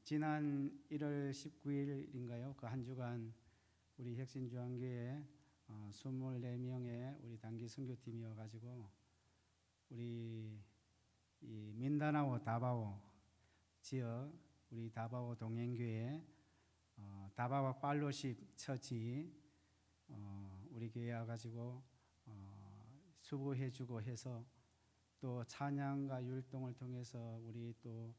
지난 1월 19일인가요? 그 한 주간 우리 혁신주한교회 24명의 우리 단기 선교팀이어 가지고 우리 이 민다나오 다바오 지역 우리 다바오 동행교회 다바오 팔로십 처치 우리 교회 와가지고 수고해주고 해서 또 찬양과 율동을 통해서 우리 또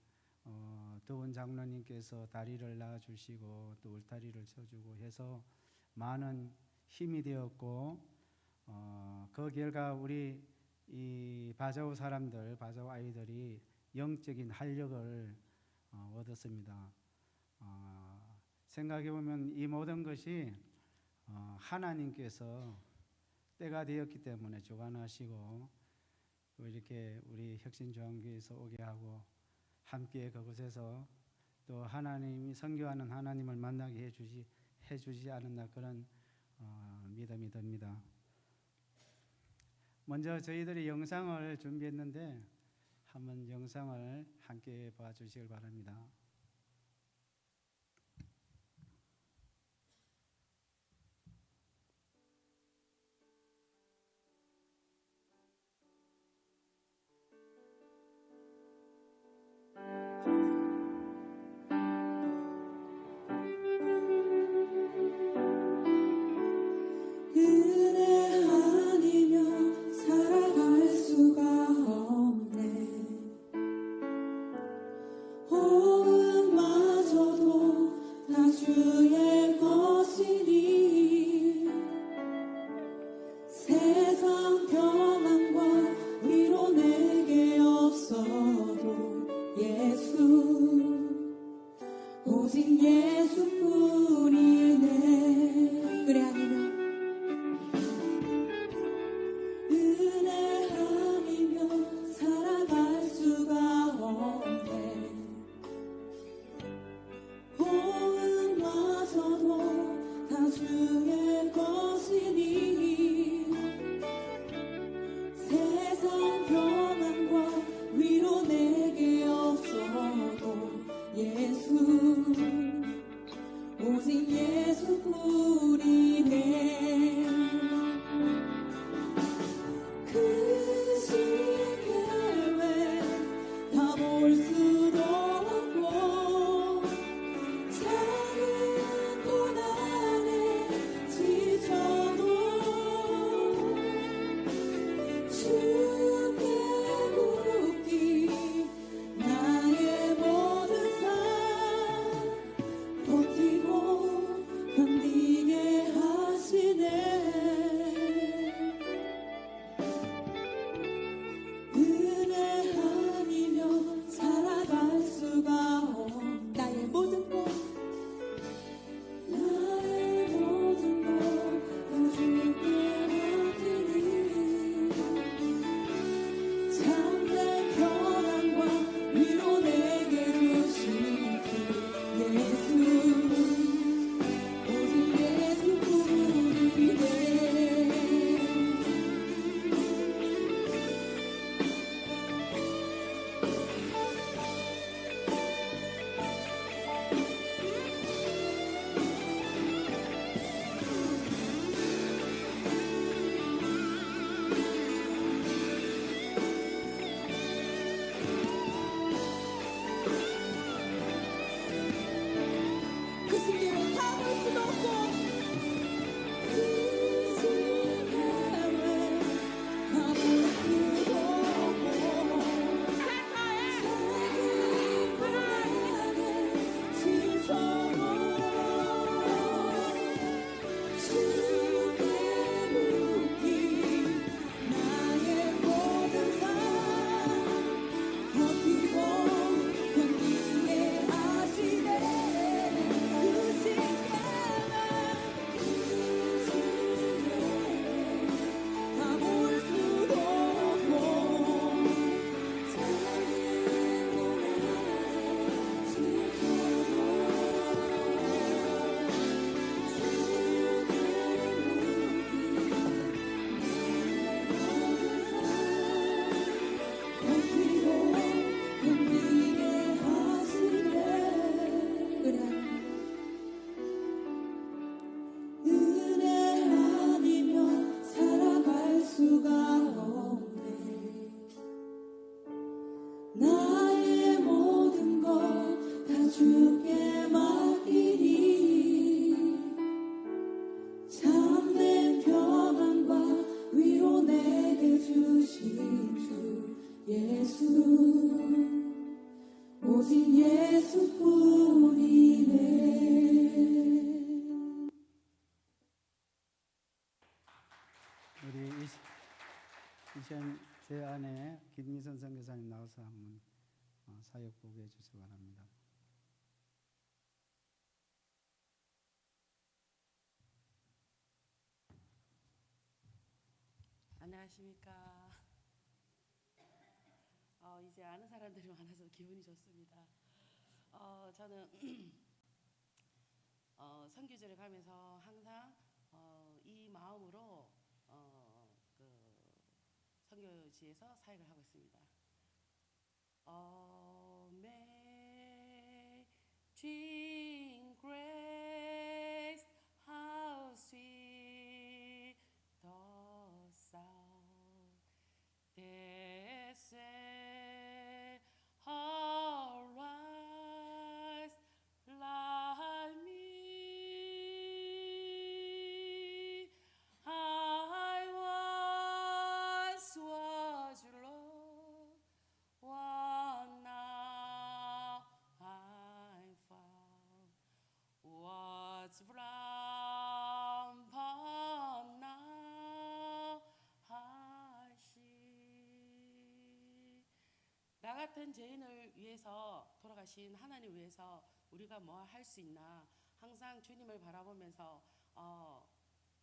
더운 장로님께서 다리를 놔주시고 또 울타리를 쳐주고 해서 많은 힘이 되었고 그 결과 우리 이 바자오 사람들, 바자오 아이들이 영적인 활력을 얻었습니다. 생각해 보면 이 모든 것이 하나님께서 때가 되었기 때문에 주관하시고 이렇게 우리 혁신주한교회에서 오게 하고 함께 그곳에서 또 하나님이 선교하는 하나님을 만나게 해주지 않았나 그런 믿음이 듭니다. 먼저 저희들이 영상을 준비했는데 한번 영상을 함께 봐주시길 바랍니다. 오직 오직 예수뿐이네. 우리 이시안 제 아내 김미선 선교사님 나와서 한번 사역 보고해 주시기 바랍니다. 안녕하십니까. 이제 아는 사람들이 많아서 기분이 좋습니다. 저는 선교지를 가면서 항상 이 마음으로 선교지에서 사역을 하고 있습니다. Amazing grace, how sweet the sound that saved a wretch like me. I once was lost, but now I'm found. Was blind, but now I see. 나 같은 죄인을 위해서 돌아가신 하나님 위해서 우리가 뭐 할 수 있나, 항상 주님을 바라보면서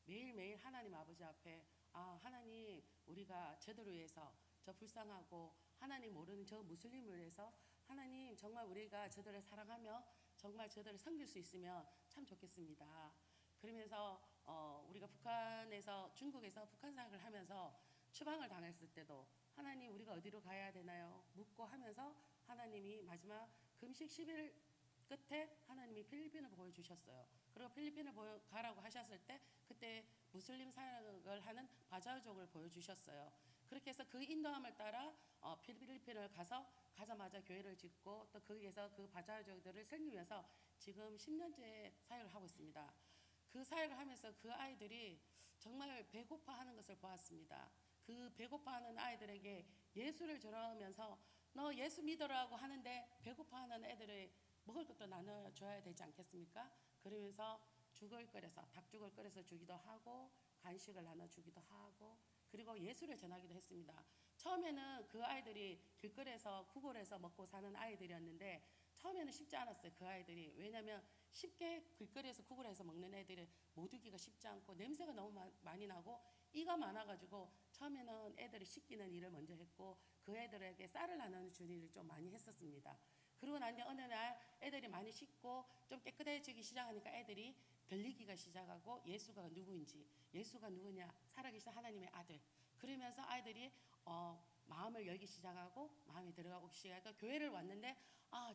매일매일 하나님 아버지 앞에 하나님, 우리가 저들을 위해서, 저 불쌍하고 하나님 모르는 저 무슬림을 위해서 하나님, 정말 우리가 저들을 사랑하며 정말 저들을 섬길 수 있으면 참 좋겠습니다. 그러면서 우리가 북한에서, 중국에서 북한 사역을 하면서 추방을 당했을 때도 하나님, 우리가 어디로 가야 되나요? 묻고 하면서 하나님이 마지막 금식 10일 끝에 하나님이 필리핀을 보여주셨어요. 그리고 필리핀을 가라고 하셨을 때 그때 무슬림 사역을 하는 바자흐족을 보여주셨어요. 그렇게 해서 그 인도함을 따라 필리핀을 가자마자 교회를 짓고 또 거기에서 그 바자흐족들을 섬기면서 지금 10년째 사역을 하고 있습니다. 그 사역을 하면서 그 아이들이 정말 배고파하는 것을 보았습니다. 그 배고파하는 아이들에게 예수를 전하면서 너 예수 믿으라고 하는데 배고파하는 애들의 먹을 것도 나눠줘야 되지 않겠습니까? 그러면서 죽을 끓여서, 닭죽을 끓여서 주기도 하고 간식을 나눠주기도 하고 그리고 예수를 전하기도 했습니다. 처음에는 그 아이들이 길거리에서 구걸해서 먹고 사는 아이들이었는데 처음에는 쉽지 않았어요. 그 아이들이. 왜냐하면 쉽게 길거리에서 구걸해서 먹는 애들을 못 이기기가 쉽지 않고 냄새가 너무 많이 나고 이가 많아가지고 처음에는 애들이 씻기는 일을 먼저 했고 그 애들에게 쌀을 나눠주는 일을 좀 많이 했었습니다. 그러고 난 뒤 어느 날 애들이 많이 씻고 좀 깨끗해지기 시작하니까 애들이 들리기가 시작하고 예수가 누구인지, 예수가 누구냐, 살아계신 하나님의 아들. 그러면서 아이들이 마음을 열기 시작하고 마음이 들어가고 시작하니까 교회를 왔는데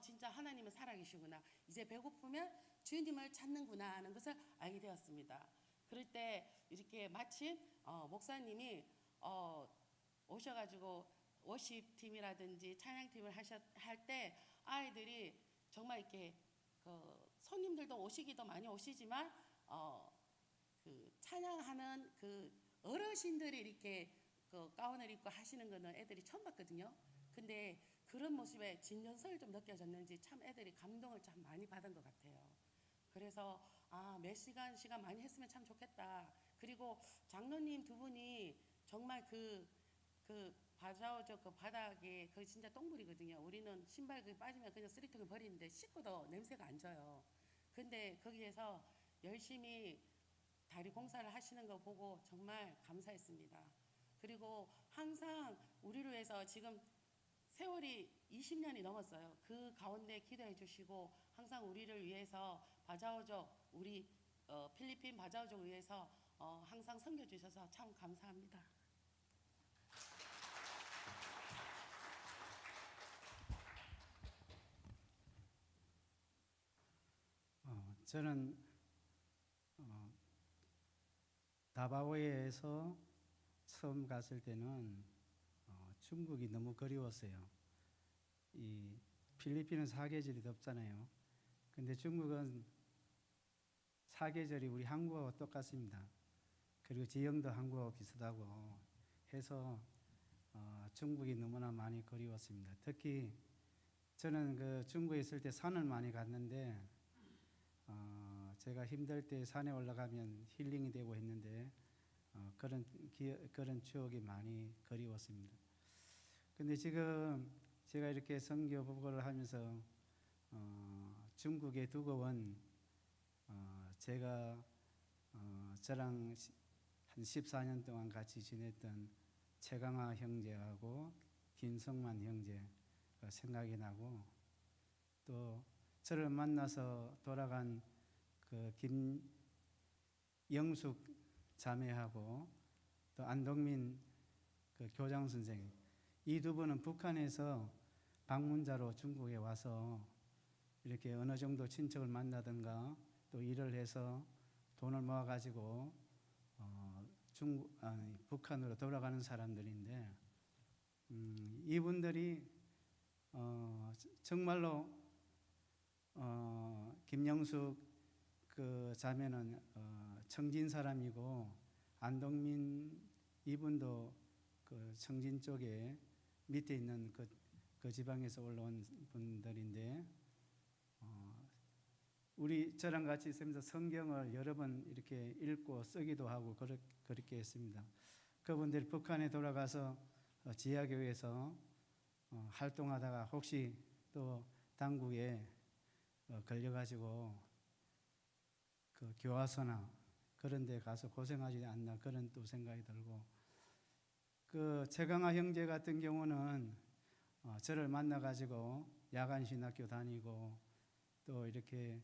진짜 하나님은 살아계시구나, 이제 배고프면 주님을 찾는구나 하는 것을 알게 되었습니다. 그럴 때 이렇게 마침 목사님이 오셔가지고 워십팀이라든지 찬양팀을 할 때 아이들이 정말 이렇게 손님들도 오시기도 많이 오시지만 그 찬양하는 그 어르신들이 이렇게 그 가운을 입고 하시는 거는 애들이 처음 봤거든요. 근데 그런 모습에 진정성이 좀 느껴졌는지 참 애들이 감동을 참 많이 받은 것 같아요. 그래서 몇 시간 많이 했으면 참 좋겠다. 그리고 장로님 두 분이 정말 그 바자흐족 그 바닥에 그 진짜 똥물이거든요. 우리는 신발 그 빠지면 그냥 쓰레기통에 버리는데 씻고도 냄새가 안 져요. 근데 거기에서 열심히 다리 공사를 하시는 거 보고 정말 감사했습니다. 그리고 항상 우리를 위해서 지금 세월이 20년이 넘었어요. 그 가운데 기도해 주시고 항상 우리를 위해서 바자흐족, 우리 필리핀 바자흐족을 위해서 항상 섬겨 주셔서 참 감사합니다. 저는 다바오에서 처음 갔을 때는 중국이 너무 그리웠어요. 이 필리핀은 사계절이 덥잖아요. 근데 중국은 사계절이 우리 한국하고 똑같습니다. 그리고 지형도 한국하고 비슷하고 해서 중국이 너무나 많이 그리웠습니다. 특히 저는 그 중국에 있을 때 산을 많이 갔는데 제가 힘들 때 산에 올라가면 힐링이 되고 했는데 그런 추억이 많이 그리웠습니다. 근데 지금 제가 이렇게 선교 보고를 하면서 중국에 두고 온 제가 저랑 한 14년 동안 같이 지냈던 최강하 형제하고 김성만 형제가 생각이 나고, 또 저를 만나서 돌아간 그 김영숙 자매하고 또 안동민 그 교장 선생, 이 두 분은 북한에서 방문자로 중국에 와서 이렇게 어느 정도 친척을 만나든가 또 일을 해서 돈을 모아가지고 북한으로 돌아가는 사람들인데, 이분들이 정말로 김영숙 그 자매는 청진 사람이고, 안동민 이분도 그 청진 쪽에 밑에 있는 그 지방에서 올라온 분들인데, 우리 저랑 같이 있으면서 성경을 여러 번 이렇게 읽고 쓰기도 하고 그렇게 했습니다. 그분들이 북한에 돌아가서 지하교회에서 활동하다가 혹시 또 당국에 걸려가지고 그 교화소나 그런 데 가서 고생하지 않나, 그런 또 생각이 들고, 그 최강하 형제 같은 경우는 저를 만나가지고 야간 신학교 다니고, 또 이렇게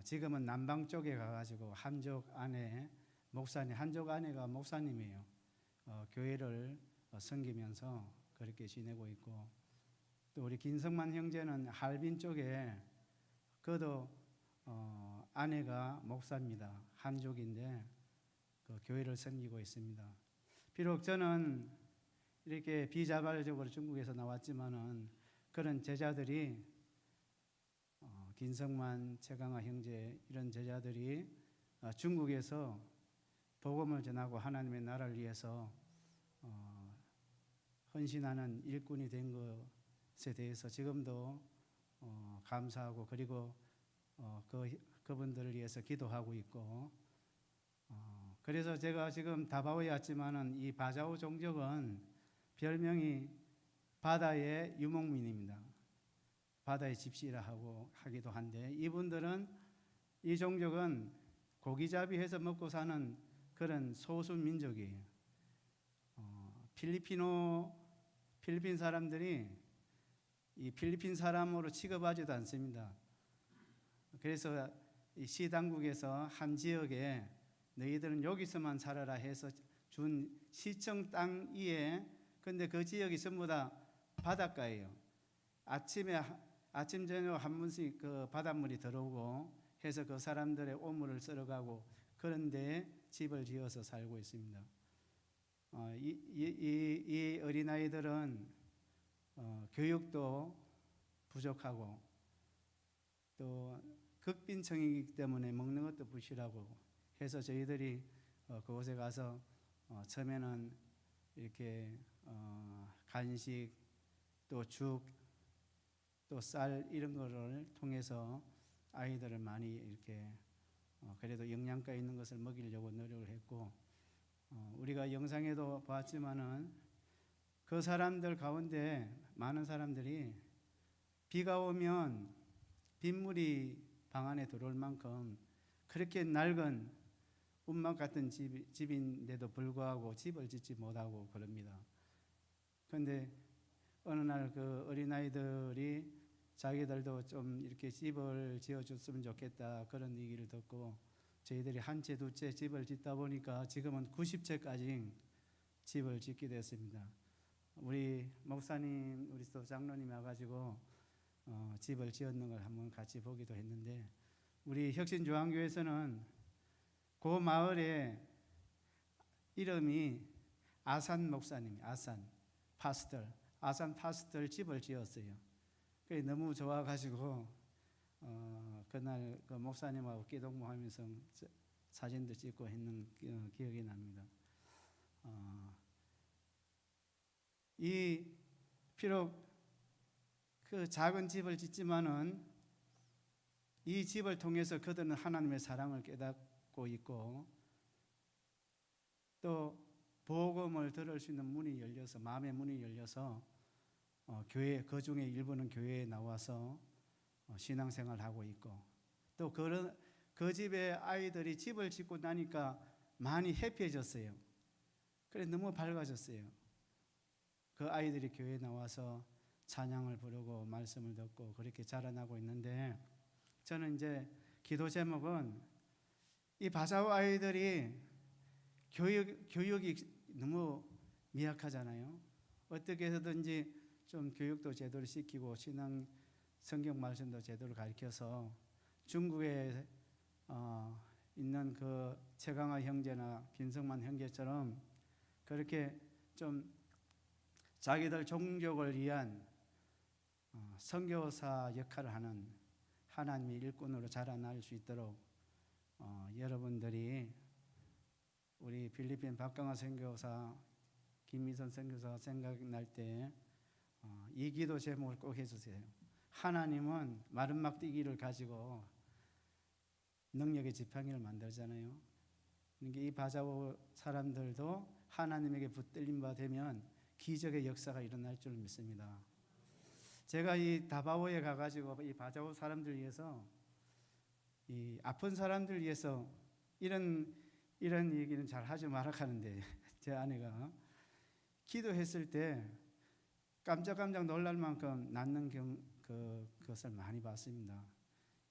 지금은 남방 쪽에 가가지고 한족 아내 목사님, 한족 아내가 목사님이에요. 교회를 섬기면서 그렇게 지내고 있고, 또 우리 김성만 형제는 할빈 쪽에 그도 아내가 목사입니다. 한족인데 그 교회를 섬기고 있습니다. 비록 저는 이렇게 비자발적으로 중국에서 나왔지만은 그런 제자들이 김성만, 최강하 형제 이런 제자들이 중국에서 복음을 전하고 하나님의 나라를 위해서 헌신하는 일꾼이 된 것에 대해서 지금도 감사하고, 그리고 그분들을 위해서 기도하고 있고, 그래서 제가 지금 다바오에 왔지만은 이 바자오 종족은 별명이 바다의 유목민입니다. 바다의 집시라 하기도 한데, 이분들은, 이 종족은 고기잡이해서 먹고 사는 그런 소수 민족이에요. 필리핀 사람들이 이 필리핀 사람으로 취급하지도 않습니다. 그래서 이 시 당국에서 한 지역에 너희들은 여기서만 살아라 해서 준 시청 땅 위에, 근데 그 지역이 전부 다 바닷가예요. 아침 저녁 한 번씩 그 바닷물이 들어오고 해서 그 사람들의 오물을 썰어가고 그런 데 집을 지어서 살고 있습니다. 이 어린아이들은 교육도 부족하고 또 극빈층이기 때문에 먹는 것도 부실하고 해서 저희들이 그곳에 가서 처음에는 이렇게 간식 또 죽 또 쌀 이런 거를 통해서 아이들을 많이 이렇게 그래도 영양가 있는 것을 먹이려고 노력을 했고, 우리가 영상에도 봤지만은 그 사람들 가운데 많은 사람들이 비가 오면 빗물이 방 안에 들어올 만큼 그렇게 낡은 운막 같은 집인데도 불구하고 집을 짓지 못하고 그럽니다. 그런데 어느 날 그 어린아이들이 자기들도 좀 이렇게 집을 지어줬으면 좋겠다 그런 얘기를 듣고 저희들이 한 채 두 채 집을 짓다 보니까 지금은 90채까지 집을 짓게 됐습니다. 우리 목사님, 우리 또 장로님 와가지고 집을 지었는 걸 한번 같이 보기도 했는데, 우리 혁신중앙교회에서는 그 마을에 이름이 아산 목사님, 아산 파스터 집을 지었어요. 그래 너무 좋아가지고 그날 그 목사님하고 기독모하면서 사진도 찍고 했는 기억이 납니다. 비록 그 작은 집을 짓지만은 이 집을 통해서 그들은 하나님의 사랑을 깨닫고 있고 또 복음을 들을 수 있는 문이 열려서 마음의 문이 열려서 교회 그 중에 일부는 교회에 나와서 신앙생활을 하고 있고 또 그 집의 아이들이 집을 짓고 나니까 많이 해피해졌어요. 그래 너무 밝아졌어요. 그 아이들이 교회에 나와서 찬양을 부르고 말씀을 듣고 그렇게 자라나고 있는데 저는 이제 기도 제목은 이 바자오 아이들이 교육이 너무 미약하잖아요. 어떻게 해서든지 좀 교육도 제대로 시키고 신앙 성경 말씀도 제대로 가르쳐서 중국에 있는 그 최강하 형제나 빈성만 형제처럼 그렇게 좀 자기들 종족을 위한 선교사 역할을 하는 하나님의 일꾼으로 자라날 수 있도록 여러분들이 우리 필리핀 박강하 선교사, 김미선 선교사 생각날 때 이 기도 제목을 꼭 해주세요. 하나님은 마른 막대기를 가지고 능력의 지팡이를 만들잖아요. 그러니까 이 바자오 사람들도 하나님에게 붙들림 바 되면 기적의 역사가 일어날 줄 믿습니다. 제가 이 다바오에 가가지고 이 바자오 사람들 위해서 이 아픈 사람들 위해서 이런 얘기는 잘 하지 마라 하는데 제 아내가 기도했을 때 깜짝깜짝 놀랄 만큼 낫는 그것을 많이 봤습니다.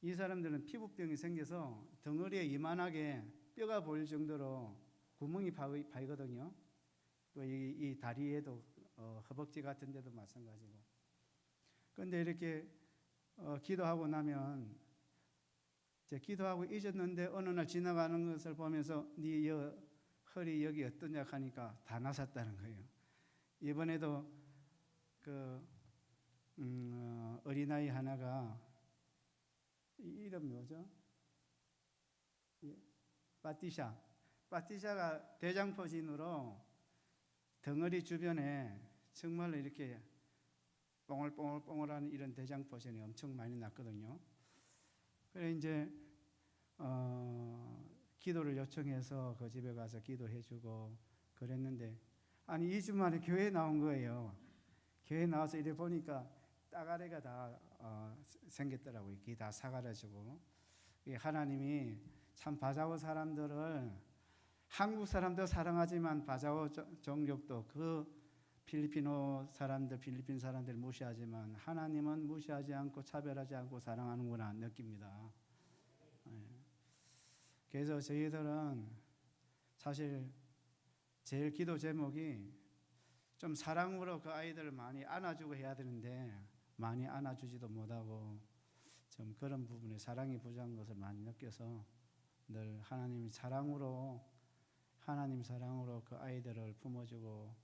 이 사람들은 피부병이 생겨서 덩어리에 이만하게 뼈가 보일 정도로 구멍이 파이거든요. 또 이 다리에도 허벅지 같은 데도 마찬가지고. 그런데 이렇게 기도하고 나면 이제 기도하고 잊었는데 어느 날 지나가는 것을 보면서 네 허리 여기 어떠냐 하니까 다 나섰다는 거예요. 이번에도 그 어린아이 하나가 이름 뭐죠? 빠티샤가 대장포진으로 덩어리 주변에 정말로 이렇게 뽕을뽕을뽕을하는 이런 대장포진이 엄청 많이 났거든요. 그래 이제 기도를 요청해서 그 집에 가서 기도해주고 그랬는데 아니 2주 만에 교회에 나온 거예요. 교회에 나와서 이래 보니까 따가래가 다 생겼더라고요. 이게 다 사가라지고. 하나님이 참 바자오 사람들을 한국 사람도 사랑하지만 바자오 종족도 그 필리핀 사람들 무시하지만 하나님은 무시하지 않고 차별하지 않고 사랑하는구나 느낍니다. 그래서 저희들은 사실 제일 기도 제목이 좀 사랑으로 그 아이들을 많이 안아주고 해야 되는데 많이 안아주지도 못하고 좀 그런 부분에 사랑이 부족한 것을 많이 느껴서 늘 하나님 사랑으로 그 아이들을 품어주고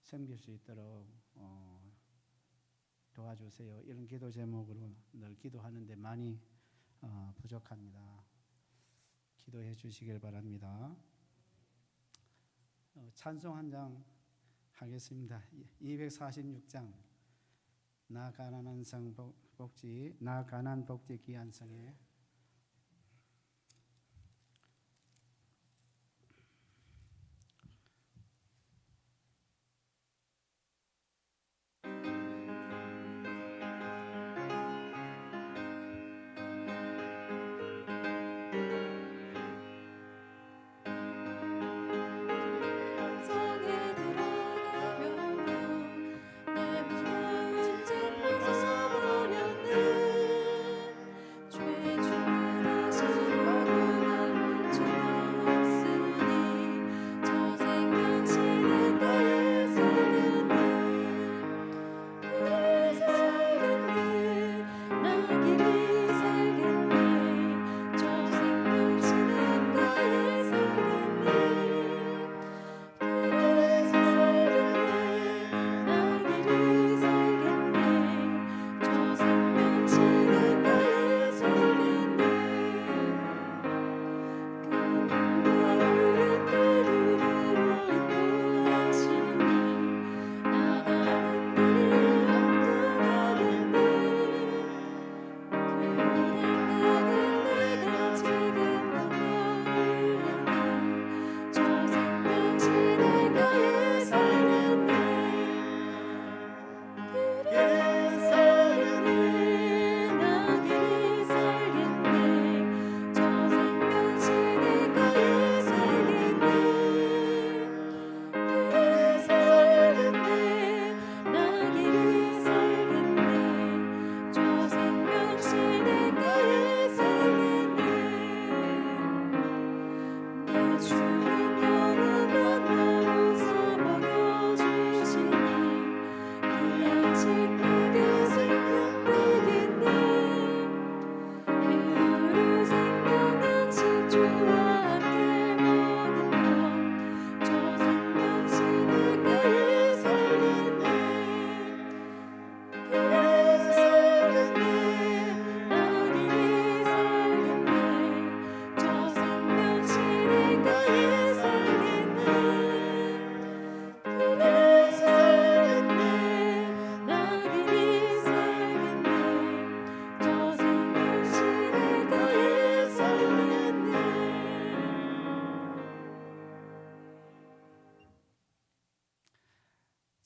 섬길 수 있도록 도와주세요. 이런 기도 제목으로 늘 기도하는데 많이 부족합니다. 기도해 주시길 바랍니다. 찬송 한 장 하겠습니다. 246장 나 가난한 성 복지 나 가난 복지 귀한 성에 죄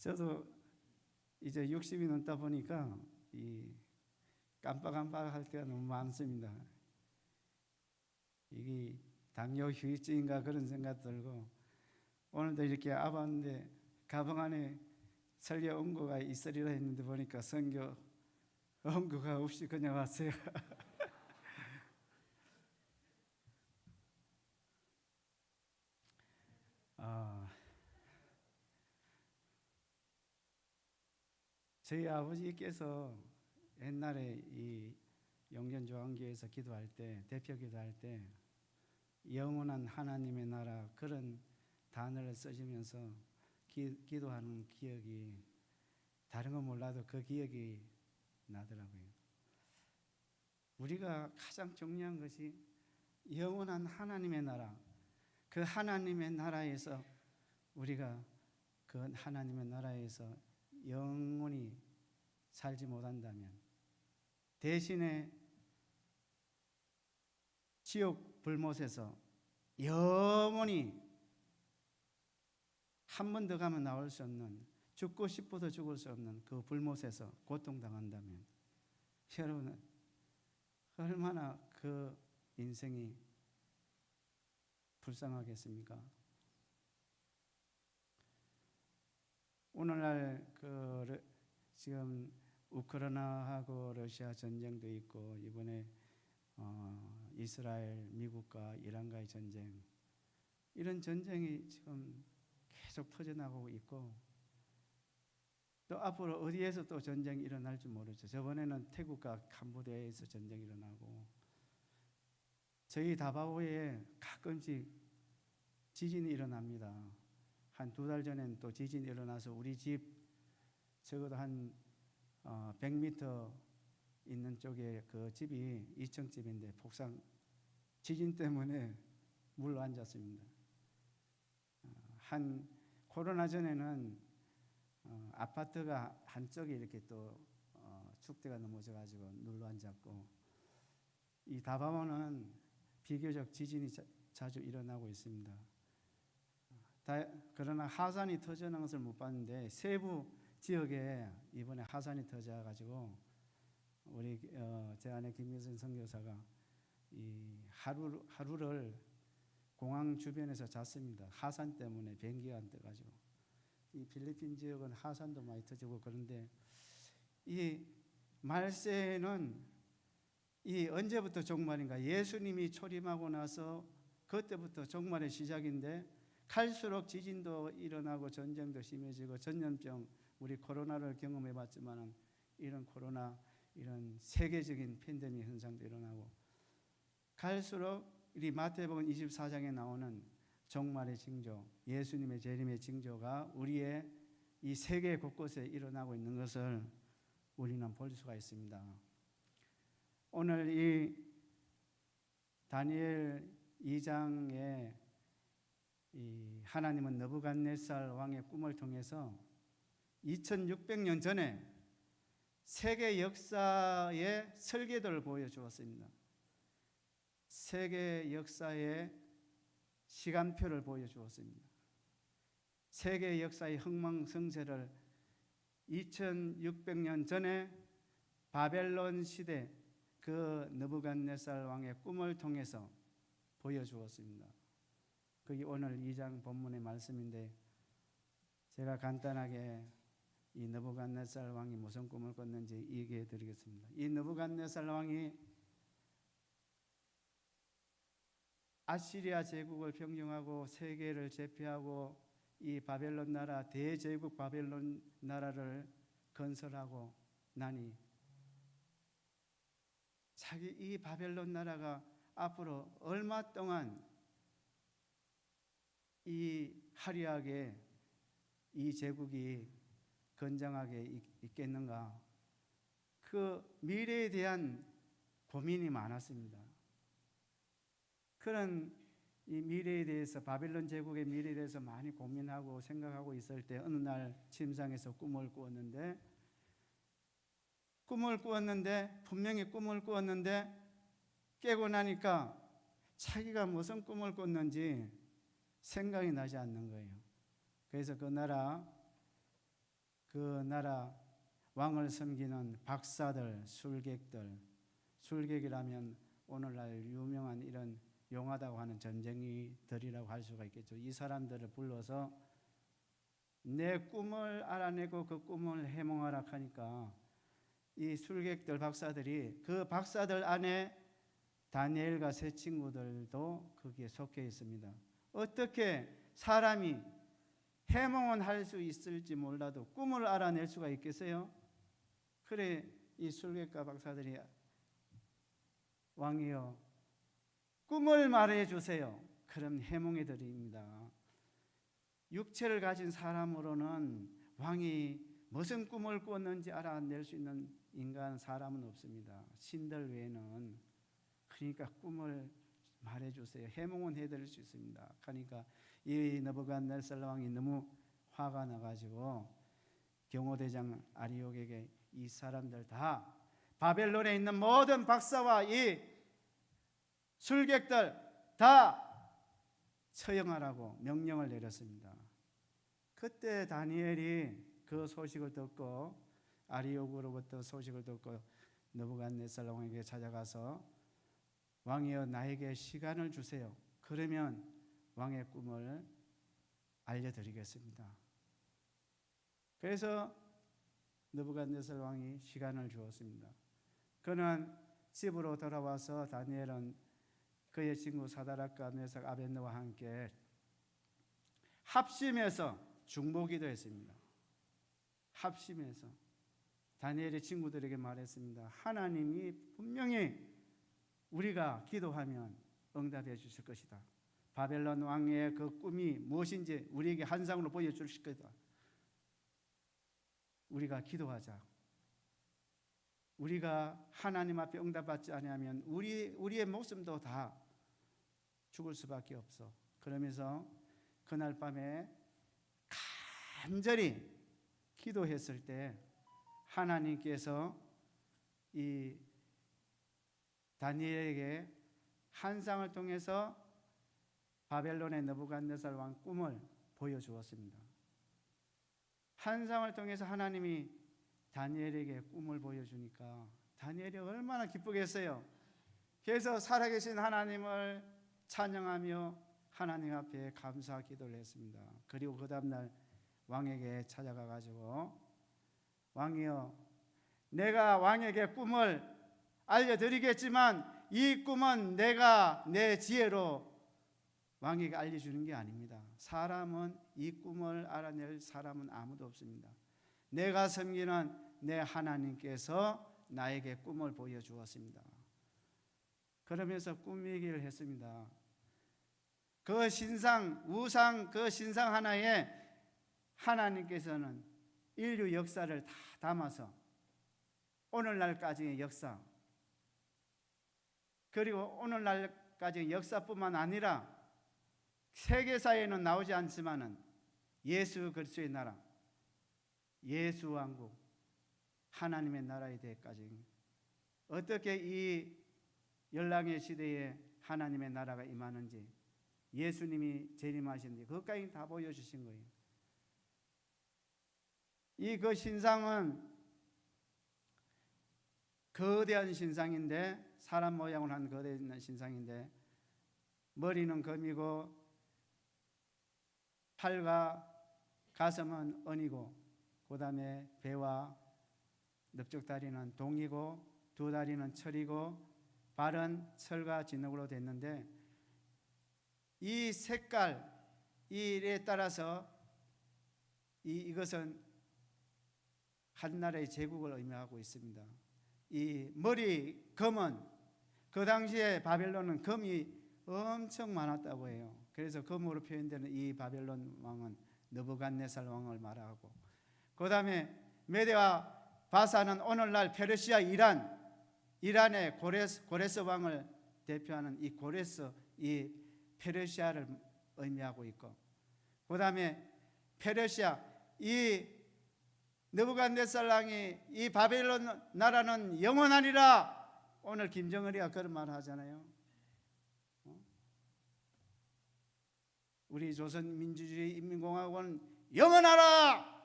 저도 이제 60이 넘다 보니까 이 깜빡깜빡할 때가 너무 많습니다. 이게 당뇨 후유증인가 그런 생각 들고, 오늘도 이렇게 와봤는데 가방 안에 설교 원고가 있으리라 했는데 보니까 선교 원고가 없이 그냥 왔어요. 저희 아버지께서 옛날에 이 용전조항교회에서 기도할 때, 대표 기도할 때 영원한 하나님의 나라 그런 단어를 쓰시면서 기도하는 기억이, 다른 건 몰라도 그 기억이 나더라고요. 우리가 가장 중요한 것이 영원한 하나님의 나라, 그 하나님의 나라에서 우리가 그 하나님의 나라에서 영원히 살지 못한다면, 대신에 지옥 불못에서 영원히 한 번 더 가면 나올 수 없는, 죽고 싶어도 죽을 수 없는 그 불못에서 고통당한다면 여러분은 얼마나 그 인생이 불쌍하겠습니까? 오늘날 지금 우크라이나하고 러시아 전쟁도 있고, 이번에 이스라엘, 미국과 이란과의 전쟁, 이런 전쟁이 지금 계속 터져나가고 있고, 또 앞으로 어디에서 또 전쟁이 일어날지 모르죠. 저번에는 태국과 캄보디아에서 전쟁이 일어나고, 저희 다바오에 가끔씩 지진이 일어납니다. 한 2달 전엔 또 지진이 일어나서 우리 집 적어도 한 100m 있는 쪽에 그 집이 2층 집인데 폭삭 지진 때문에 물로 앉았습니다. 한 코로나 전에는 아파트가 한쪽에 이렇게 또 축대가 넘어져 가지고 눌러 앉았고, 이 다바오는 비교적 지진이 자주 일어나고 있습니다. 그러나 하산이 터져나온 것을 못 봤는데, 세부 지역에 이번에 하산이 터져 가지고 우리 제 아내 김미선 선교사가 이 하루를 공항 주변에서 잤습니다. 하산 때문에 비행기가 안 떠가지고. 이 필리핀 지역은 하산도 많이 터지고, 그런데 이 말세는 이 언제부터 종말인가? 예수님이 초림하고 나서 그때부터 종말의 시작인데, 갈수록 지진도 일어나고 전쟁도 심해지고, 전염병, 우리 코로나를 경험해 봤지만 이런 코로나, 이런 세계적인 팬데믹 현상도 일어나고, 갈수록 이 마태복음 24장에 나오는 종말의 징조, 예수님의 재림의 징조가 우리의 이 세계 곳곳에 일어나고 있는 것을 우리는 볼 수가 있습니다. 오늘 이 다니엘 2장에 이 하나님은 느부갓네살 왕의 꿈을 통해서 2600년 전에 세계 역사의 설계도를 보여주었습니다. 세계 역사의 시간표를 보여주었습니다. 세계 역사의 흥망성쇠를 2600년 전에 바벨론 시대 그 느부갓네살 왕의 꿈을 통해서 보여주었습니다. 그게 오늘 2장 본문의 말씀인데, 제가 간단하게 이 느부갓네살 왕이 무슨 꿈을 꿨는지 얘기해 드리겠습니다. 이 느부갓네살 왕이 아시리아 제국을 평정하고 세계를 제패하고 이 바벨론 나라, 대제국 바벨론 나라를 건설하고 나니, 자기 이 바벨론 나라가 앞으로 얼마 동안 이 화려하게 이 제국이 건장하게 있겠는가, 그 미래에 대한 고민이 많았습니다. 그런 이 미래에 대해서, 바벨론 제국의 미래에 대해서 많이 고민하고 생각하고 있을 때 어느 날 침상에서 꿈을 꾸었는데, 분명히 꿈을 꾸었는데 깨고 나니까 자기가 무슨 꿈을 꿨는지 생각이 나지 않는 거예요. 그래서 그 나라 그 나라 왕을 섬기는 박사들, 술객이라면 오늘날 유명한 이런 용하다고 하는 전쟁이들이라고 할 수가 있겠죠. 이 사람들을 불러서 내 꿈을 알아내고 그 꿈을 해몽하라 하니까 이 술객들 박사들이, 그 박사들 안에 다니엘과 세 친구들도 거기에 속해 있습니다. 어떻게 사람이 해몽은 할 수 있을지 몰라도 꿈을 알아낼 수가 있겠어요? 그래 이 술객과 박사들이 왕이여 꿈을 말해 주세요. 그럼 해몽해 드립니다. 육체를 가진 사람으로는 왕이 무슨 꿈을 꾸었는지 알아낼 수 있는 인간 사람은 없습니다. 신들 외에는. 그러니까 꿈을 말해 주세요. 해몽은 해드릴 수 있습니다. 그러니까 이 느부갓네살 왕이 너무 화가 나가지고 경호대장 아리옥에게 이 사람들 다 바벨론에 있는 모든 박사와 이 술객들 다 처형하라고 명령을 내렸습니다. 그때 다니엘이 그 소식을 듣고, 아리옥으로부터 소식을 듣고 느부갓네살 왕에게 찾아가서 왕이여 나에게 시간을 주세요. 그러면 왕의 꿈을 알려드리겠습니다. 그래서 느부갓네살 왕이 시간을 주었습니다. 그는 집으로 돌아와서 다니엘은 그의 친구 사드락과 메삭 아벳느고와 함께 합심해서 중보기도 했습니다. 합심해서 다니엘의 친구들에게 말했습니다. 하나님이 분명히 우리가 기도하면 응답해 주실 것이다. 바벨론 왕의 그 꿈이 무엇인지 우리에게 환상으로 보여주실 것이다. 우리가 기도하자. 우리가 하나님 앞에 응답받지 않으면 우리의 목숨도 다 죽을 수밖에 없어. 그러면서 그날 밤에 간절히 기도했을 때 하나님께서 이 다니엘에게 환상을 통해서 바벨론의 느부갓네살 왕 꿈을 보여주었습니다. 환상을 통해서 하나님이 다니엘에게 꿈을 보여주니까 다니엘이 얼마나 기쁘겠어요. 그래서 살아계신 하나님을 찬양하며 하나님 앞에 감사 기도를 했습니다. 그리고 그 다음날 왕에게 찾아가 가지고 왕이여 내가 왕에게 꿈을 알려드리겠지만 이 꿈은 내가 내 지혜로 왕에게 알려주는 게 아닙니다. 사람은 이 꿈을 알아낼 사람은 아무도 없습니다. 내가 섬기는 내 하나님께서 나에게 꿈을 보여주었습니다. 그러면서 꿈 얘기를 했습니다. 그 신상, 우상 그 신상 하나에 하나님께서는 인류 역사를 다 담아서 오늘날까지의 역사, 그리고 오늘날까지의 역사뿐만 아니라 세계사에는 나오지 않지만은 예수 그리스도의 나라, 예수 왕국, 하나님의 나라에 대해까지 어떻게 이 열왕의 시대에 하나님의 나라가 임하는지, 예수님이 재림하신지 그것까지 다 보여주신 거예요. 이 그 신상은 거대한 신상인데, 사람 모양을 한 거대한 신상인데 머리는 금이고 팔과 가슴은 은이고 그 다음에 배와 넓적다리는 동이고 두 다리는 철이고 발은 철과 진흙으로 됐는데, 이 색깔 이에 따라서 이것은 한 나라의 제국을 의미하고 있습니다. 이 머리 금은, 그 당시에 바벨론은 금이 엄청 많았다고 해요. 그래서 금으로 표현되는 이 바벨론 왕은 느부갓네살 왕을 말하고, 그 다음에 메대와 바사는 오늘날 페르시아 이란의 고레스 왕을 대표하는 이 고레스, 이 페르시아를 의미하고 있고, 그 다음에 페르시아, 이 느부갓네살 왕이 이 바벨론 나라는 영원하리라. 오늘 김정은이가 그런 말 하잖아요. 우리 조선민주주의 인민공화국은 영원하라.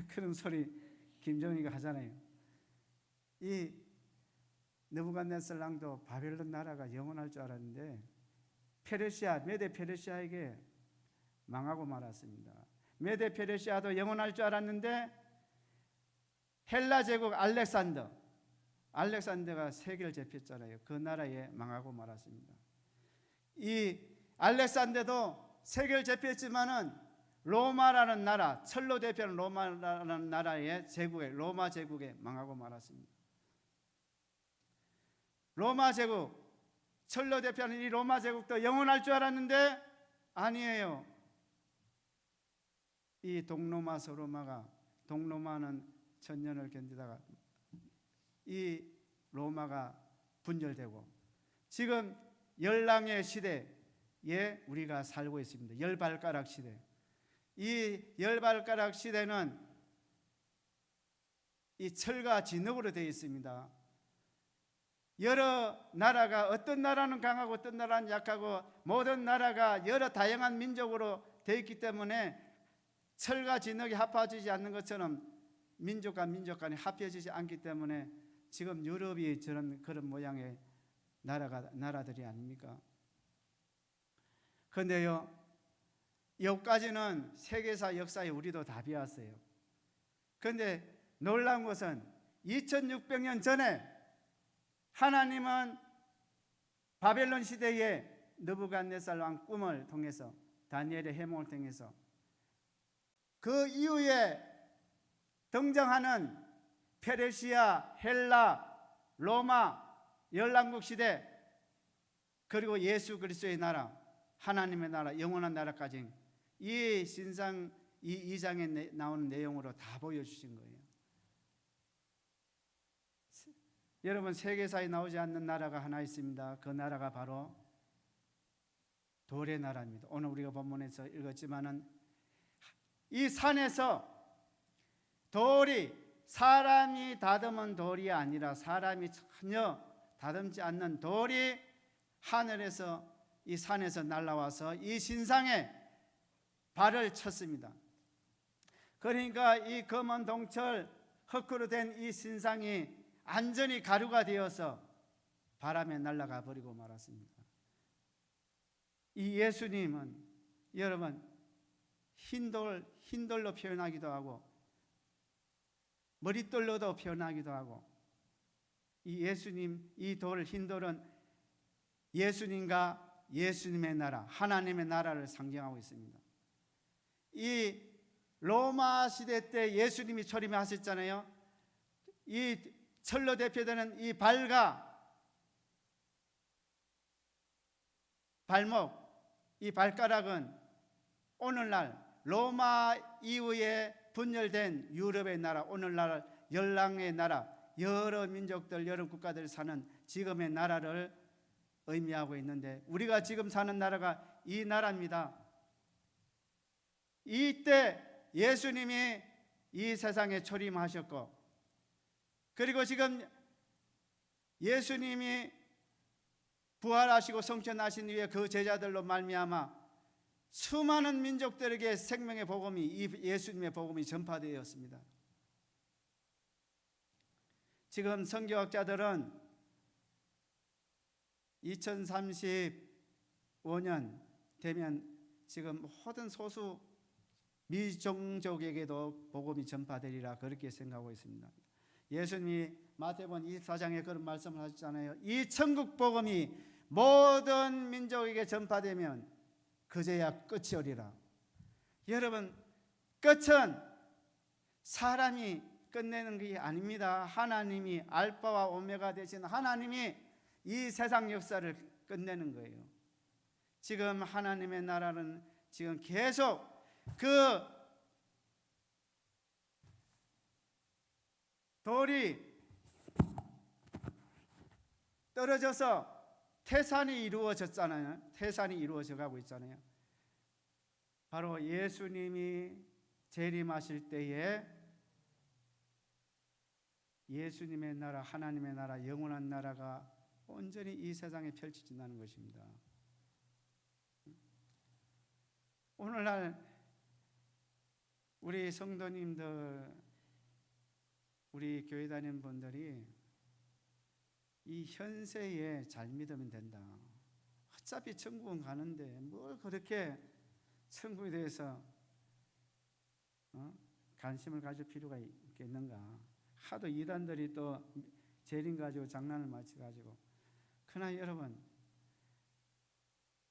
그런 소리 김정희가 하잖아요. 이 느부갓네살 왕도 바벨론 나라가 영원할 줄 알았는데 페르시아, 메데 페르시아에게 망하고 말았습니다. 메데 페르시아도 영원할 줄 알았는데 헬라 제국 알렉산더가 세계를 제패했잖아요. 그 나라에 망하고 말았습니다. 이 알렉산더도 세계를 제패했지만은 로마라는 나라, 철로 대표하는 로마라는 나라의 제국에, 로마 제국에 망하고 말았습니다. 로마 제국, 철로 대표하는 이 로마 제국도 영원할 줄 알았는데 아니에요. 이 동로마 서로마가, 동로마는 천년을 견디다가 이 로마가 분열되고 지금 열랑의 시대에 우리가 살고 있습니다. 열발가락 시대. 이 열발가락 시대는 이 철과 진흙으로 되어 있습니다. 여러 나라가, 어떤 나라는 강하고 어떤 나라는 약하고 모든 나라가 여러 다양한 민족으로 되어 있기 때문에 철과 진흙이 합해지지 않는 것처럼 민족과 민족 간에 합해지지 않기 때문에 지금 유럽이 그런 모양의 나라들이 아닙니까? 그런데요, 여기까지는 세계사 역사에 우리도 다 배웠어요. 그런데 놀라운 것은 2600년 전에 하나님은 바벨론 시대에 느부갓네살 왕 꿈을 통해서, 다니엘의 해몽을 통해서 그 이후에 등장하는 페르시아, 헬라, 로마, 열왕국 시대, 그리고 예수 그리스도의 나라, 하나님의 나라, 영원한 나라까지 이 신상 이 2장에 나오는 내용으로 다 보여주신 거예요. 여러분, 세계사에 나오지 않는 나라가 하나 있습니다. 그 나라가 바로 돌의 나라입니다. 오늘 우리가 본문에서 읽었지만은 이 산에서 돌이, 사람이 다듬은 돌이 아니라 사람이 전혀 다듬지 않는 돌이 하늘에서, 이 산에서 날아와서 이 신상에 발을 쳤습니다. 그러니까 이 검은 동철 흙으로 된 이 신상이 완전히 가루가 되어서 바람에 날아가 버리고 말았습니다. 이 예수님은 여러분 흰돌로 표현하기도 하고 머릿돌로도 표현하기도 하고, 이 예수님, 이 흰돌은 예수님과 예수님의 나라, 하나님의 나라를 상징하고 있습니다. 이 로마 시대 때 예수님이 초림하셨잖아요. 이 철로 대표되는 이 발목, 이 발가락은 오늘날 로마 이후에 분열된 유럽의 나라, 오늘날 열랑의 나라, 여러 민족들, 여러 국가들 사는 지금의 나라를 의미하고 있는데, 우리가 지금 사는 나라가 이 나라입니다. 이때 예수님이 이 세상에 초림하셨고, 그리고 지금 예수님이 부활하시고 성천하신 이후에 그 제자들로 말미암아 수많은 민족들에게 생명의 복음이, 이 예수님의 복음이 전파되었습니다. 지금 선교학자들은 2035년 되면 지금 모든 소수 미종족에게도 복음이 전파되리라, 그렇게 생각하고 있습니다. 예수님이 마태복음 24장에 그런 말씀을 하셨잖아요. 이 천국 복음이 모든 민족에게 전파되면 그제야 끝이 오리라. 여러분, 끝은 사람이 끝내는 게 아닙니다. 하나님이, 알파와 오메가 되신 하나님이 이 세상 역사를 끝내는 거예요. 지금 하나님의 나라는 지금 계속 그 돌이 떨어져서 태산이 이루어졌잖아요. 태산이 이루어져 가고 있잖아요. 바로 예수님이 재림하실 때에 예수님의 나라, 하나님의 나라, 영원한 나라가 온전히 이 세상에 펼쳐진다는 것입니다. 오늘날 우리 성도님들, 우리 교회 다니는 분들이 이 현세에 잘 믿으면 된다. 어차피 천국은 가는데 뭘 그렇게 천국에 대해서 관심을 가질 필요가 있겠는가. 하도 이단들이 또 재림 가지고 장난을 맞춰가지고. 그러나 여러분,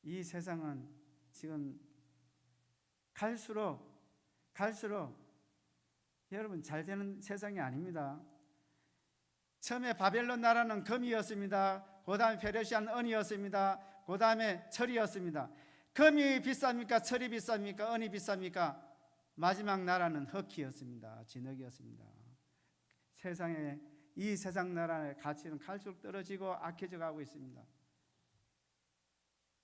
이 세상은 지금 갈수록 여러분 잘 되는 세상이 아닙니다. 처음에 바벨론 나라는 금이었습니다. 그 다음에 페르시아는 은이었습니다. 그 다음에 철이었습니다. 금이 비쌉니까? 철이 비쌉니까? 은이 비쌉니까? 마지막 나라는 흑이었습니다. 진흙이었습니다. 세상에 이 세상 나라의 가치는 갈수록 떨어지고 악해져 가고 있습니다.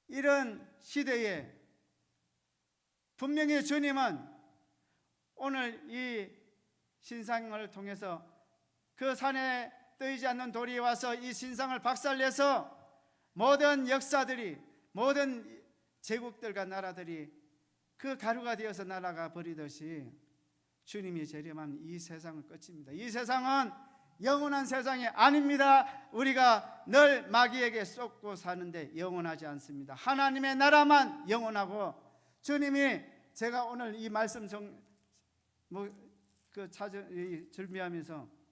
이런 시대에 분명히 주님은 오늘 이 신상을 통해서 그 산에 뜨이지 않는 돌이 와서 이 신상을 박살내서 모든 역사들이, 모든 제국들과 나라들이 그 가루가 되어서 날아가 버리듯이 주님이 재림하면 이 세상은 끝입니다. 이 세상은 영원한 세상이 아닙니다. 우리가 늘 마귀에게 쏟고 사는데 영원하지 않습니다. 하나님의 나라만 영원하고, 주님이 제가 오늘 이 말씀 준비하면서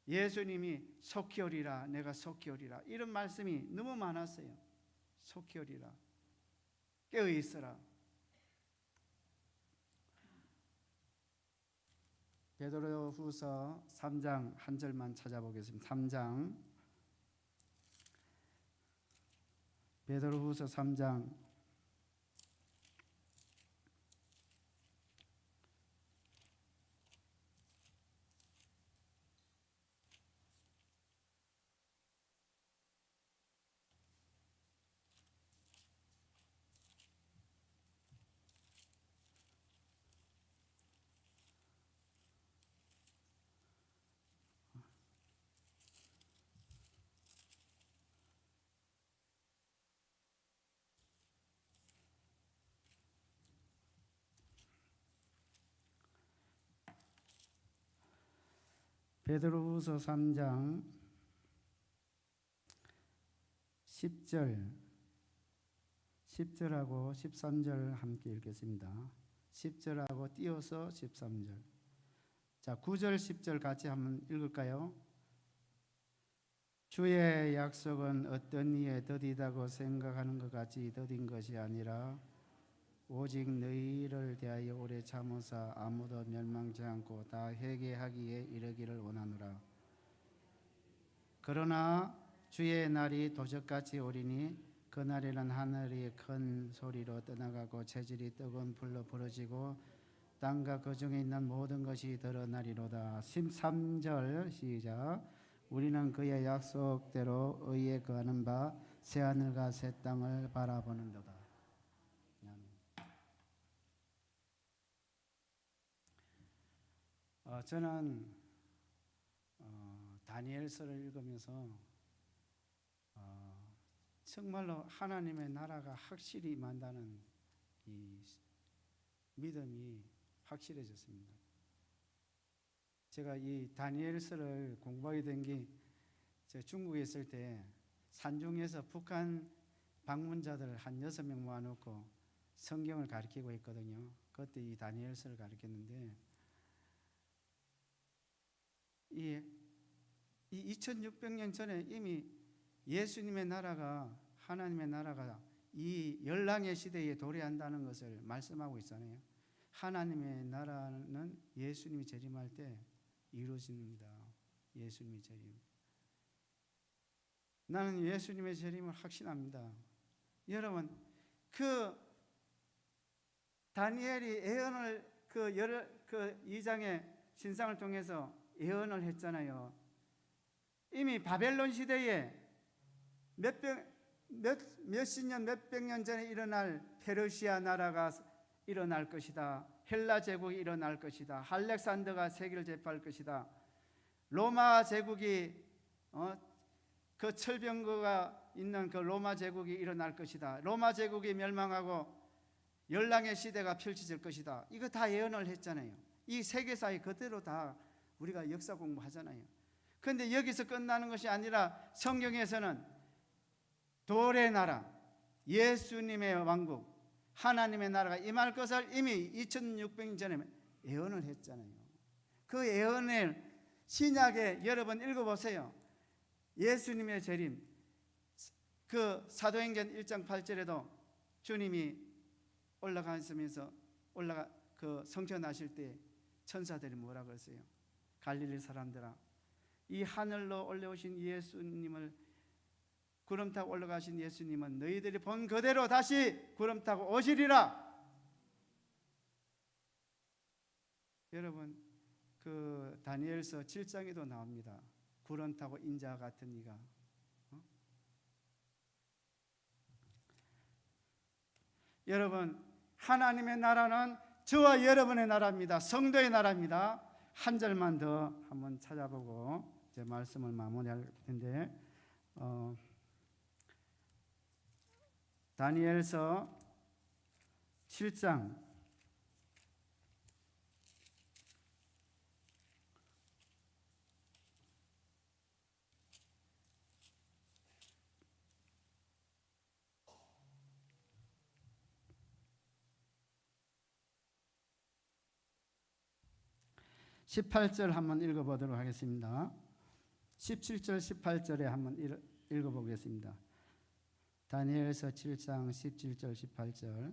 예수님이 속히 오리라, 내가 속히 오리라, 이런 말씀이 너무 많았어요. 속히 오리라, 깨어 있어라. 베드로후서 3장 한 절만 찾아보겠습니다. 3장, 베드로후서 3장 베드로후서 3장 10절하고 13절 함께 읽겠습니다. 10절하고 띄어서 13절. 자, 9절 10절 같이 한번 읽을까요? 주의 약속은 어떤 이에 더디다고 생각하는 것 같이 더딘 것이 아니라 오직 너희를 대하여 오래 참으사 아무도 멸망치 않고 다 회개하기에 이르기를 원하노라. 그러나 주의 날이 도적같이 오리니 그 날에는 하늘이 큰 소리로 떠나가고 재질이 뜨거운 불로 부러지고 땅과 그 중에 있는 모든 것이 드러나리로다. 13절 시작. 우리는 그의 약속대로 의에 거하는 바 새하늘과 새 땅을 바라보는도다. 저는 다니엘서를 읽으면서 정말로 하나님의 나라가 확실히 임한다는 이 믿음이 확실해졌습니다. 제가 이 다니엘서를 공부하게 된 게 제가 중국에 있을 때 산중에서 북한 방문자들 한 6명 모아놓고 성경을 가르치고 있거든요. 그때 이 다니엘서를 가르쳤는데 이 2600년 전에 이미 예수님의 나라가, 하나님의 나라가 이 열랑의 시대에 도래한다는 것을 말씀하고 있잖아요. 하나님의 나라는 예수님이 재림할 때 이루어집니다. 예수님이 재림. 나는 예수님의 재림을 확신합니다. 여러분, 그 다니엘이 예언을 그 2장의 신상을 통해서 예언을 했잖아요. 이미 바벨론 시대에 몇십 년, 몇백 년 전에 일어날 페르시아 나라가 일어날 것이다. 헬라 제국이 일어날 것이다. 알렉산더가 세계를 제패할 것이다. 로마 제국이 그 철병거가 있는 그 로마 제국이 일어날 것이다. 로마 제국이 멸망하고 열랑의 시대가 펼쳐질 것이다. 이거 다 예언을 했잖아요. 이 세계사에 그대로 다 우리가 역사 공부하잖아요. 그런데 여기서 끝나는 것이 아니라 성경에서는 돌의 나라, 예수님의 왕국, 하나님의 나라가 임할 것을 이미 2600년 전에 예언을 했잖아요. 그 예언을 신약에 여러분 읽어보세요. 예수님의 재림, 그 사도행전 1장 8절에도 주님이 올라가시면서 그 성천하실 때 천사들이 뭐라 그랬어요? 갈릴리 사람들아, 이 하늘로 올라오신 예수님을, 구름 타고 올라가신 예수님은 너희들이 본 그대로 다시 구름 타고 오시리라. 여러분, 그 다니엘서 7장에도 나옵니다. 구름 타고 인자 같은 이가. 여러분, 하나님의 나라는 저와 여러분의 나라입니다. 성도의 나라입니다. 한 절만 더 한번 찾아보고 이제 말씀을 마무리할 텐데, 다니엘서 7장 18절 한번 읽어보도록 하겠습니다. 17절 18절에 한번 읽어보겠습니다. 다니엘서 7장 17절 18절.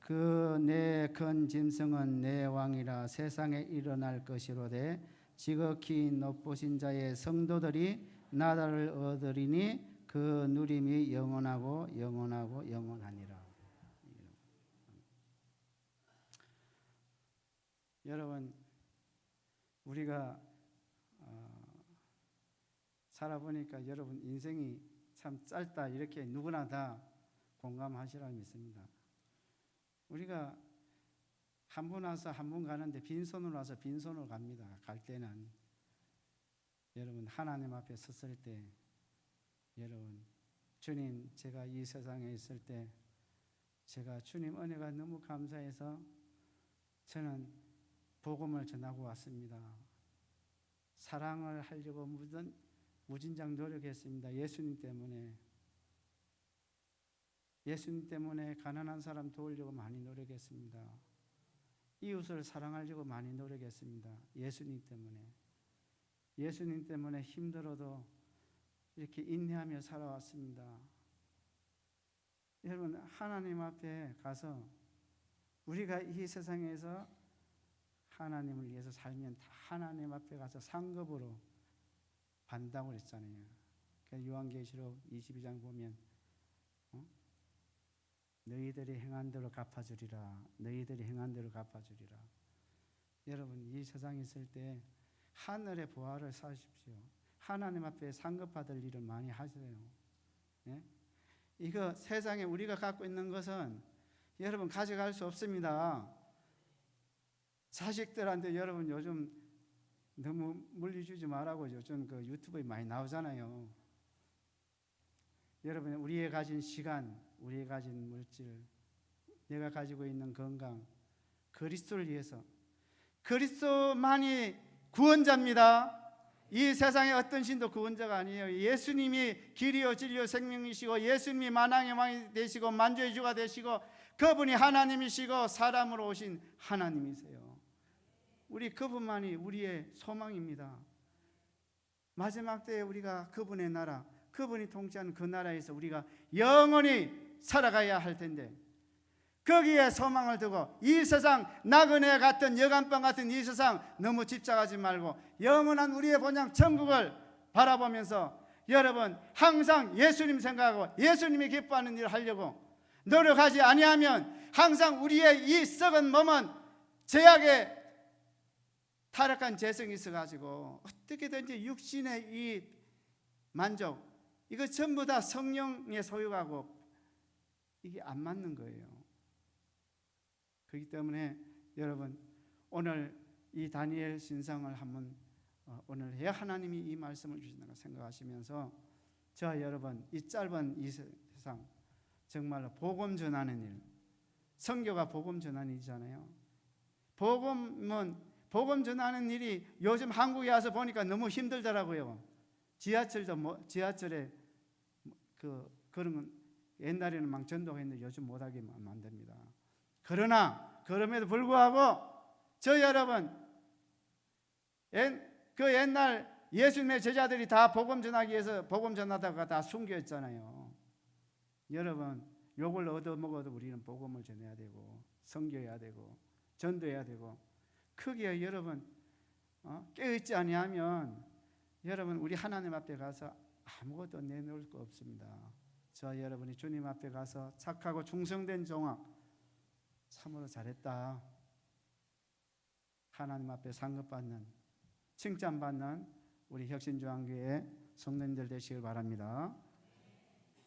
그 내 큰 짐승은 내 왕이라 세상에 일어날 것이로되 지극히 높으신 자의 성도들이 나라를 얻으리니 그 누림이 영원하고 영원하고 영원하니라. 여러분, 우리가 살아보니까 여러분 인생이 참 짧다, 이렇게 누구나 다 공감하시라고 믿습니다. 우리가 한 분 와서 한 분 가는데 빈손으로 와서 빈손으로 갑니다. 갈 때는 여러분 하나님 앞에 섰을 때, 여러분 주님, 제가 이 세상에 있을 때 제가 주님 은혜가 너무 감사해서 저는 복음을 전하고 왔습니다. 사랑을 하려고 무진장 노력했습니다. 예수님 때문에 가난한 사람 도우려고 많이 노력했습니다. 이웃을 사랑하려고 많이 노력했습니다. 예수님 때문에 힘들어도 이렇게 인내하며 살아왔습니다. 여러분, 하나님 앞에 가서 우리가 이 세상에서 하나님을 위해서 살면 다 하나님 앞에 가서 상급으로 받는다고 그랬잖아요. 요한계시록 22장 보면 너희들이 행한 대로 갚아주리라. 너희들이 행한 대로 갚아주리라. 여러분, 이 세상에 있을 때 하늘의 보화를 사십시오. 하나님 앞에 상급 받을 일을 많이 하세요. 예? 이거 세상에 우리가 갖고 있는 것은 여러분 가져갈 수 없습니다. 자식들한테 여러분 요즘 너무 물려주지 말라고 요즘 그 유튜브에 많이 나오잖아요. 여러분, 우리의 가진 시간, 우리의 가진 물질, 내가 가지고 있는 건강, 그리스도를 위해서, 그리스도만이 구원자입니다. 이 세상에 어떤 신도 구원자가 아니에요. 예수님이 길이요 진리요 생명이시고, 예수님이 만왕의 왕이 되시고 만주의 주가 되시고, 그분이 하나님이시고 사람으로 오신 하나님이세요. 우리 그분만이 우리의 소망입니다. 마지막 때에 우리가 그분의 나라, 그분이 통치하는 그 나라에서 우리가 영원히 살아가야 할 텐데, 거기에 소망을 두고 이 세상, 나그네 같은 여간방 같은 이 세상 너무 집착하지 말고 영원한 우리의 본향 천국을 바라보면서 여러분 항상 예수님 생각하고 예수님이 기뻐하는 일을 하려고 노력하지 아니하면 항상 우리의 이 썩은 몸은 죄악의 타락한 재성이 있어가지고 어떻게든지 육신의 이 만족, 이거 전부 다 성령의 소유하고 이게 안 맞는 거예요. 그렇기 때문에 여러분, 오늘 이 다니엘 신상을 한번 오늘 왜 하나님이 이 말씀을 주신다고 생각하시면서 저와 여러분 이 짧은 이 세상 정말로 복음 전하는 일, 선교가 복음 전하는 일이잖아요. 복음 전하는 일이 요즘 한국에 와서 보니까 너무 힘들더라고요. 지하철에 그런 건 옛날에는 막 전도했는데 요즘 못하게 만듭니다. 그러나 그럼에도 불구하고 저 여러분 그 옛날 예수님의 제자들이 다 복음 전하기 위해서 복음 전하다가 다 순교했잖아요. 여러분 욕을 얻어먹어도 우리는 복음을 전해야 되고 선교해야 되고 전도해야 되고 크게 여러분 깨어있지 아니하면 여러분 우리 하나님 앞에 가서 아무것도 내놓을 거 없습니다. 저와 여러분이 주님 앞에 가서 착하고 충성된 종아 참으로 잘했다 하나님 앞에 상급받는 칭찬받는 우리 혁신중앙교회 성도님들 되시길 바랍니다.